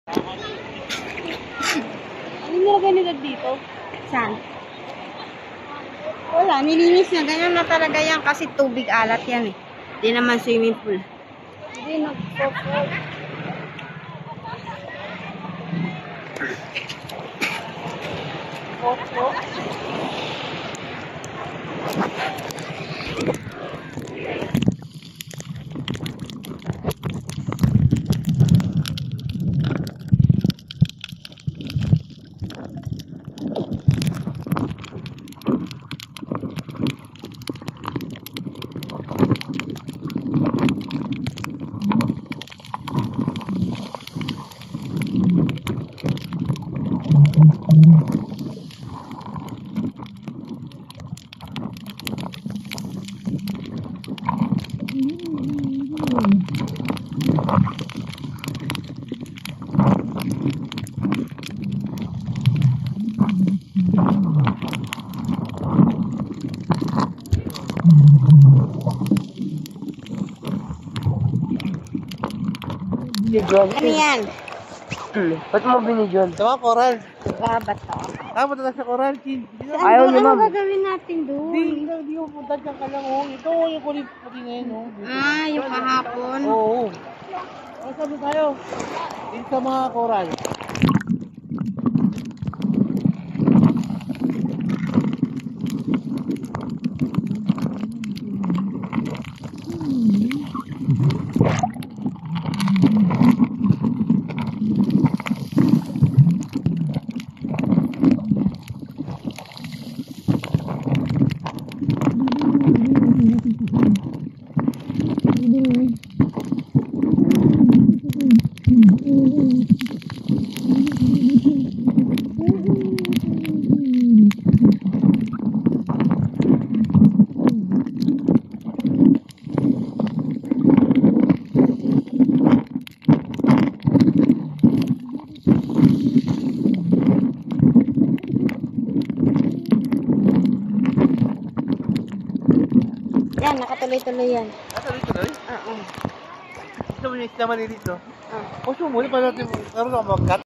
Ano nilagay nila dito? Saan? Wala, nilinis na. Ganyan na talaga yan kasi tubig alat yan eh. Hindi naman swimming pool. Hindi, nag-pop-pop. Pop-pop. Ano yan? Ba't mo binidyon? Ito coral. Babat to. Punta na sa coral, kid. Ayaw niyo, ma'am. Ano gagawin natin doon? Hindi ko punta dyan ka lang, oh. Ito, yung kulit pati ngayon, oh. Ah, yung kahapon. Oo. Ano sabi tayo? Dito sa mga coral. Yan, nakatuloy-tuloy yan. Tuloy-tuloy? Oo. Ito mo yung isla malilit, no? Ah. Puso mo, hindi pa natin karoon ako mag-cut.